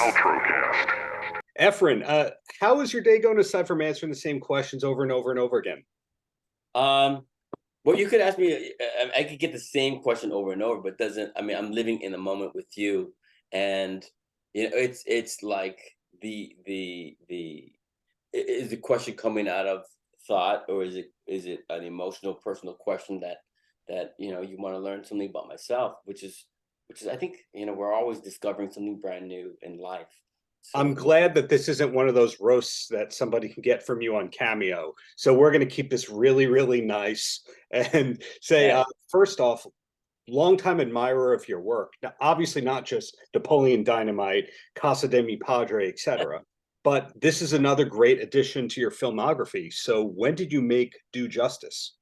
Paltrocast. Efren, how is your day going aside from answering the same questions over and over and over again? Um, well, you could ask me. I could get the same question over and over, but doesn't. I mean, I'm living in the moment with you, and it's like the is the question coming out of thought, or is it an emotional, personal question that you want to learn something about myself, which is I think we're always discovering something brand new in life. I'm So glad that this isn't one of those roasts that somebody can get from you on Cameo. So we're going to keep this really, really nice and say, yeah, first off, longtime admirer of your work. Now, obviously, not just Napoleon Dynamite, Casa de Mi Padre, etc. But this is another great addition to your filmography. So when did you make Do Justice?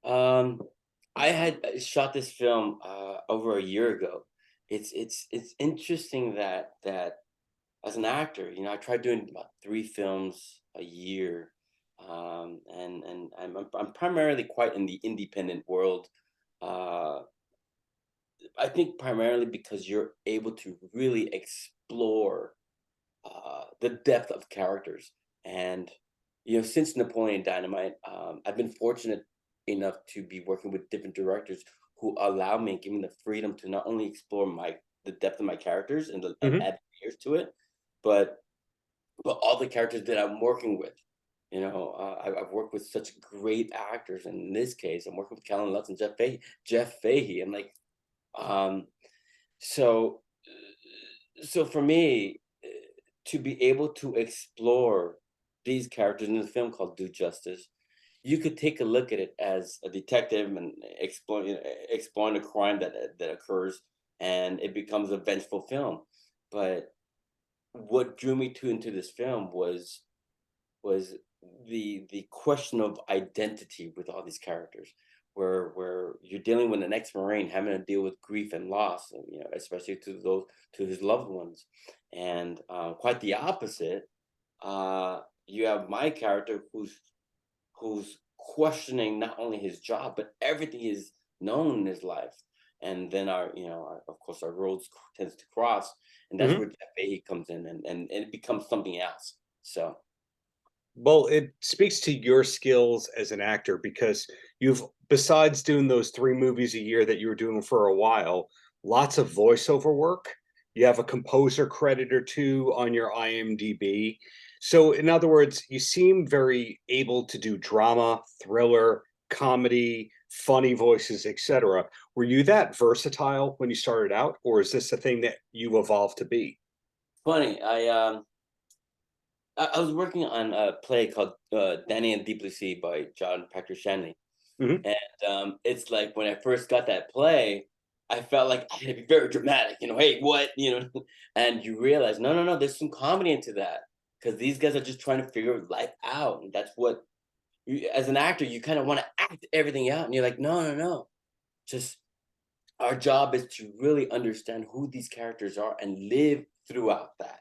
Um, I had shot this film over a year ago. It's interesting that as an actor, I tried doing about 3 films a year, and I'm primarily quite in the independent world. Uh, I think primarily because you're able to really explore the depth of characters. And since Napoleon Dynamite, I've been fortunate enough to be working with different directors who allow me, give me the freedom to not only explore the depth of my characters and Mhm. add layers to it, but all the characters that I'm working with. I've worked with such great actors, and in this case, I'm working with Callan Lutz and Jeff Fahey, and like, um, so for me, to be able to explore these characters in the film called Do Justice, you could take a look at it as a detective and exploring a crime that occurs, and it becomes a vengeful film. But what drew me to into this film was the question of identity with all these characters, where you're dealing with an ex-marine having to deal with grief and loss, and, especially to his loved ones, and quite the opposite. You have my character who's questioning not only his job but everything he's known in his life, and then of course our roads tends to cross, and that's Mhm. where he comes in, and it becomes something else. So. Well, it speaks to your skills as an actor because you've, besides doing those 3 movies a year that you were doing for a while, lots of voiceover work. You have a composer credit or two on your IMDb. So, in other words, you seem very able to do drama, thriller, comedy, funny voices, etc. Were you that versatile when you started out, or is this a thing that you evolved to be? Funny, I was working on a play called Danny and Deep by John Patrick Shanley. Mhm. And it's like when I first got that play, I felt like I had to be very dramatic, hey, what, and you realize, no, no, no, there's some comedy into that, because these guys are just trying to figure life out. And that's what, as an actor, you kind of want to act everything out. And you're like, no, no, no, just our job is to really understand who these characters are and live throughout that.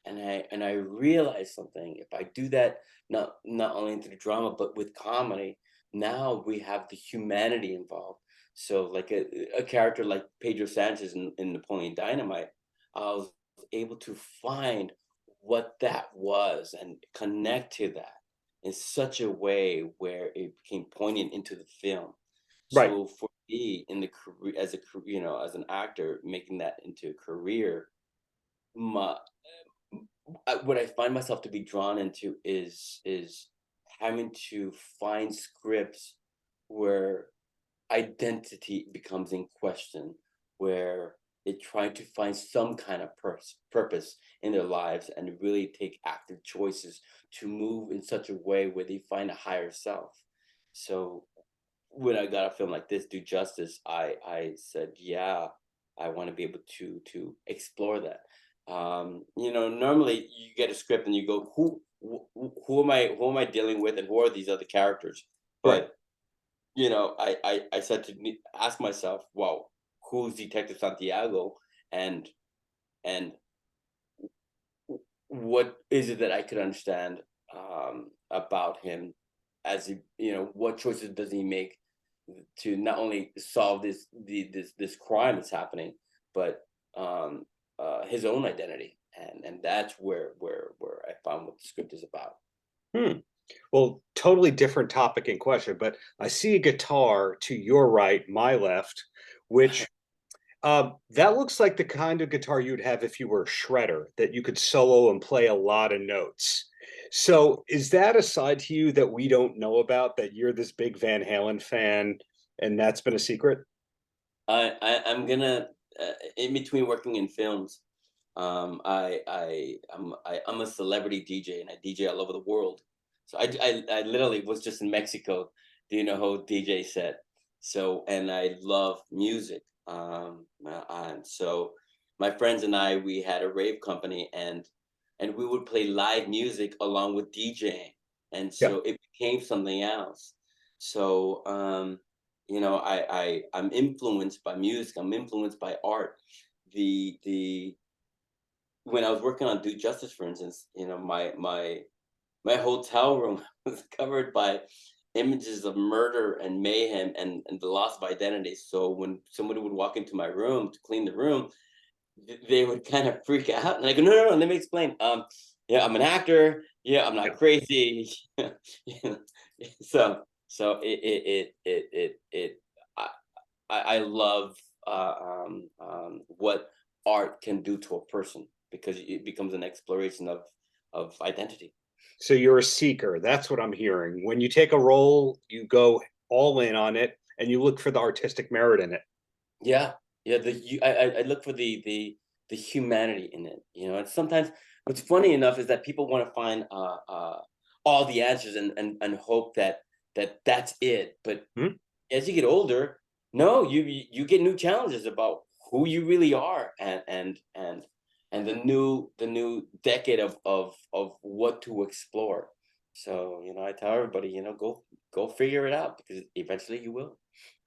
And I realized something. If I do that, not only into the drama but with comedy, now we have the humanity involved. So like a character like Pedro Sanchez in Napoleon Dynamite, I was able to find what that was and connect to that in such a way where it became poignant into the film. Right. So for me in the career, as an actor, making that into a career, my what I find myself to be drawn into is having to find scripts where identity becomes in question, where they try to find some kind of purpose in their lives and really take active choices to move in such a way where they find a higher self. So when I got a film like this, Do Justice, I said, yeah, I want to be able to explore that. Normally you get a script and you go, who am I dealing with, and who are these other characters? Right. But I said to ask myself, well, who's Detective Santiago, and and what is it that I could understand about him, as what choices does he make to not only solve this crime that's happening, but his own identity. and that's where I found what the script is about. Hmm. Well, totally different topic in question, but I see a guitar to your right, my left, which that looks like the kind of guitar you'd have if you were a shredder, that you could solo and play a lot of notes. So, is that a side to you that we don't know about, that you're this big Van Halen fan and that's been a secret? I'm gonna in between working in films, I'm a celebrity DJ and I DJ all over the world. So I literally was just in Mexico doing a whole DJ set. So and I love music. And so my friends and I, we had a rave company, and we would play live music along with DJing, and Yeah. so it became something else. So I'm influenced by music. I'm influenced by art. The When I was working on Do Justice, for instance, my hotel room was covered by images of murder and mayhem and the loss of identity. So when somebody would walk into my room to clean the room, they would kind of freak out, and I go, no, let me explain. Yeah, I'm an actor. Yeah, I'm not Yeah. crazy. Yeah. So it I love what art can do to a person, because it becomes an exploration of identity. So you're a seeker. That's what I'm hearing. When you take a role, you go all in on it and you look for the artistic merit in it. Yeah, yeah. I look for the humanity in it. And sometimes what's funny enough is that people want to find all the answers, and hope that's it. But Hmm? as you get older, no, you get new challenges about who you really are, and the new decade of what to explore. So I tell everybody, go figure it out, because eventually you will.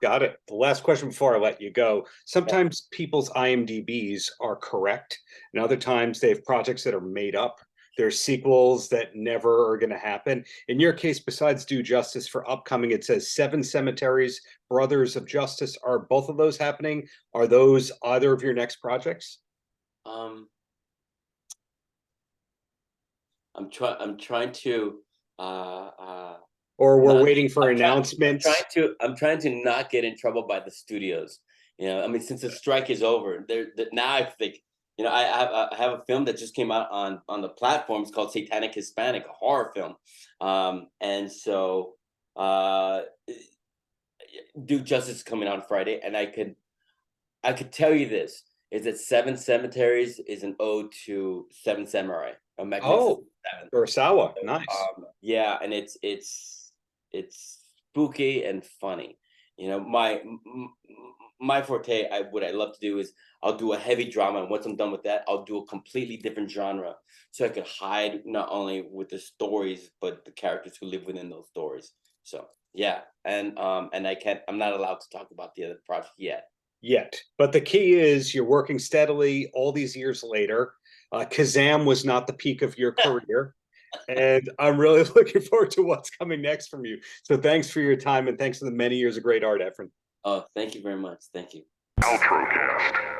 Got it. The last question before I let you go. Yeah. Sometimes people's IMDb's are correct, and other times they have projects that are made up. There's sequels that never are going to happen. In your case, besides Do Justice for upcoming, it says Seven Cemeteries, Brothers of Justice. Are both of those happening? Are those either of your next projects? Um, I'm trying to uh, uh, Or we're not. waiting for I'm trying. I'm announcements? trying to. I'm trying to not get in trouble by the studios. I mean, since the strike is over, now I think. I have a film that just came out on the platforms called Satanic Hispanic, a horror film, and so Do Justice is coming out on Friday, and I could tell you this, is that Seven Cemeteries is an ode to Seven Samurai, a Magnificent Oh, Seven. Kurosawa. Nice. Yeah, and it's spooky and funny. My forte, what I love to do is I'll do a heavy drama, and once I'm done with that, I'll do a completely different genre, so I could hide not only with the stories but the characters who live within those stories. So yeah, and I'm not allowed to talk about the other project yet. Yet. But the key is you're working steadily all these years later. Kazam was not the peak of your career. And I'm really looking forward to what's coming next from you. So thanks for your time and thanks for the many years of great art, Efren. Oh, thank you very much. Thank you. Paltrocast.